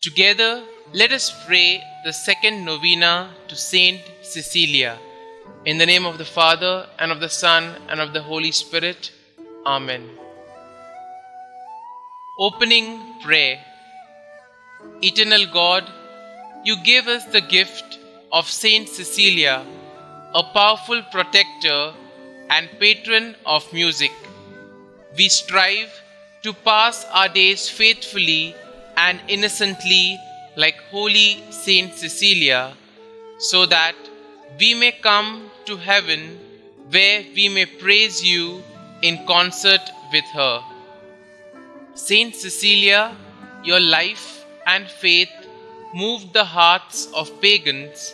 Together, let us pray the second novena to St Cecilia. In the name of the Father, and of the Son, and of the Holy Spirit. Amen. Opening prayer. Eternal God, you gave us the gift of St Cecilia, a powerful protector and patron of music. We strive to pass our days faithfully and innocently like holy St Cecilia, so that we may come to heaven where we may praise you in concert with her. St Cecilia, your life and faith moved the hearts of pagans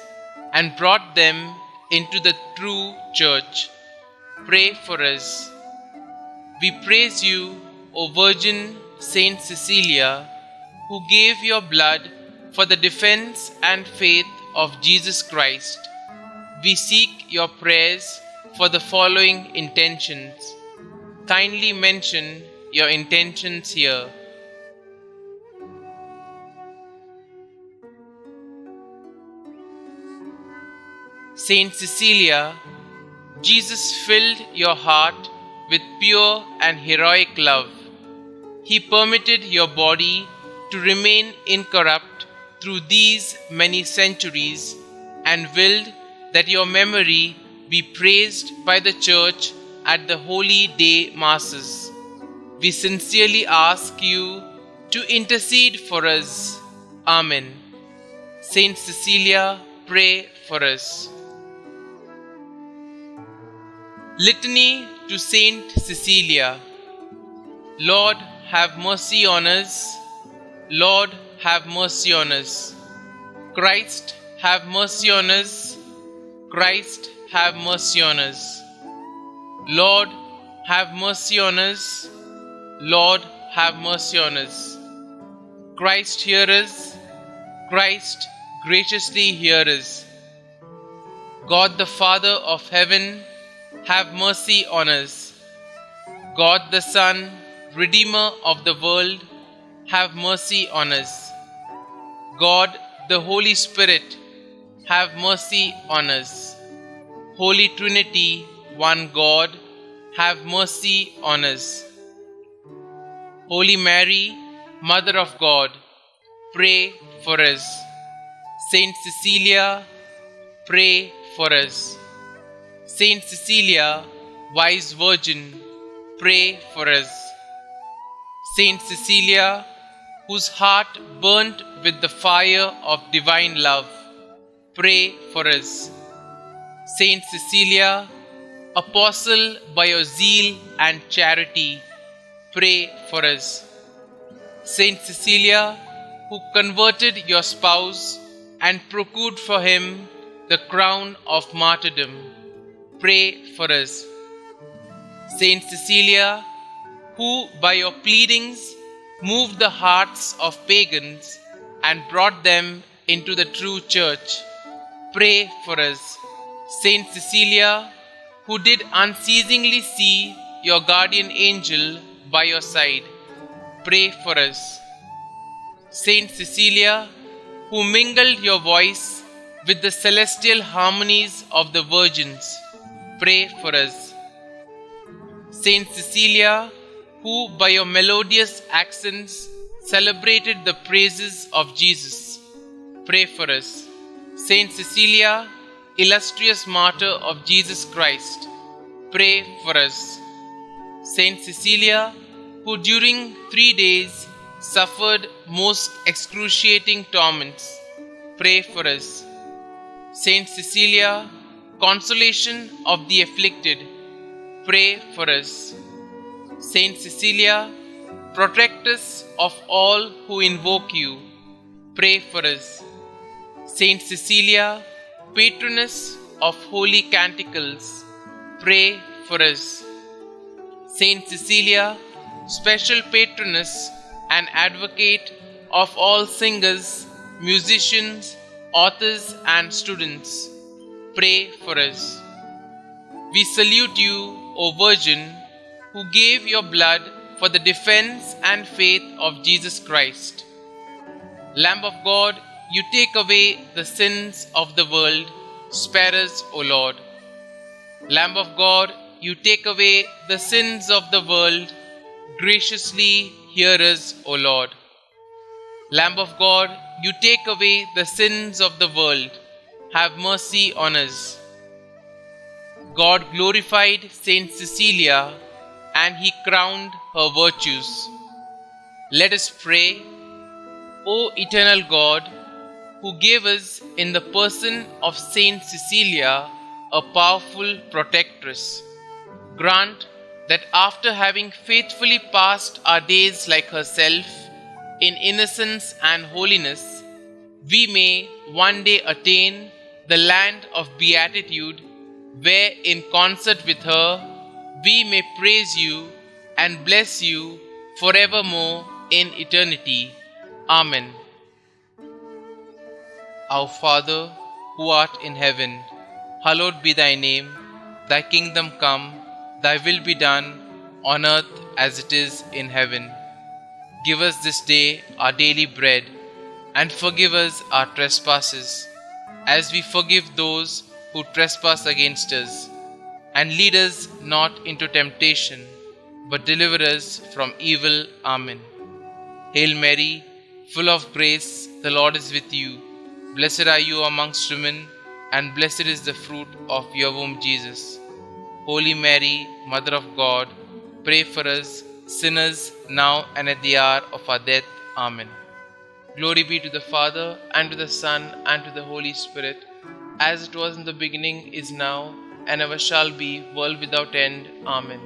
and brought them into the true church. Pray for us. We praise you, O Virgin St Cecilia, who gave your blood for the defense and faith of Jesus Christ. We seek your prayers for the following intentions. Kindly mention your intentions here. Saint Cecilia, Jesus filled your heart with pure and heroic love. He permitted your body to remain incorrupt through these many centuries and willed that your memory be praised by the Church at the Holy Day Masses. We sincerely ask you to intercede for us. Amen. Saint Cecilia, pray for us. Litany to Saint Cecilia. Lord, have mercy on us. Lord, have mercy on us. Christ, have mercy on us. Christ, have mercy on us. Lord, have mercy on us. Lord, have mercy on us. Christ, hear us. Christ, graciously hear us. God the Father of heaven, have mercy on us. God the Son, Redeemer of the world, have mercy on us. God the Holy Spirit, have mercy on us. Holy Trinity, one God, have mercy on us. Holy Mary, Mother of God, pray for us. Saint Cecilia, pray for us. Saint Cecilia, Wise Virgin, pray for us. Saint Cecilia, whose heart burnt with the fire of divine love, pray for us. Saint Cecilia, Apostle by your zeal and charity, pray for us. Saint Cecilia, who converted your spouse and procured for him the crown of martyrdom, pray for us. Saint Cecilia, who by your pleadings moved the hearts of pagans and brought them into the true church, pray for us. Saint Cecilia, who did unceasingly see your guardian angel by your side, pray for us. Saint Cecilia, who mingled your voice with the celestial harmonies of the virgins, pray for us. Saint Cecilia, who by your melodious accents celebrated the praises of Jesus, pray for us. Saint Cecilia, illustrious martyr of Jesus Christ, pray for us. Saint Cecilia, who during 3 days suffered most excruciating torments, pray for us. Saint Cecilia, consolation of the afflicted, pray for us. Saint Cecilia, protectress of all who invoke you, pray for us. Saint Cecilia, patroness of holy canticles, pray for us. Saint Cecilia, special patroness and advocate of all singers, musicians, authors and students, pray for us. We salute you, O Virgin, who gave your blood for the defense and faith of Jesus Christ. Lamb of God, you take away the sins of the world, spare us, O Lord. Lamb of God, you take away the sins of the world, graciously hear us, O Lord. Lamb of God, you take away the sins of the world, have mercy on us. God glorified St Cecilia, and he crowned her virtues. Let us pray. O eternal God, who gave us in the person of St Cecilia a powerful protectress, grant that after having faithfully passed our days like herself in innocence and holiness, we may one day attain the land of beatitude, where in concert with her we may praise you and bless you forevermore in eternity. Amen. Our Father, who art in heaven, hallowed be thy name. Thy kingdom come, thy will be done, on earth as it is in heaven. Give us this day our daily bread, and forgive us our trespasses, as we forgive those who trespass against us. And lead us not into temptation, but deliver us from evil. Amen. Hail Mary, full of grace, the Lord is with you. Blessed are you amongst women, and blessed is the fruit of your womb, Jesus. Holy Mary, Mother of God, pray for us sinners now and at the hour of our death. Amen. Glory be to the Father, and to the Son, and to the Holy Spirit, as it was in the beginning, is now, and ever shall be, world without end. Amen.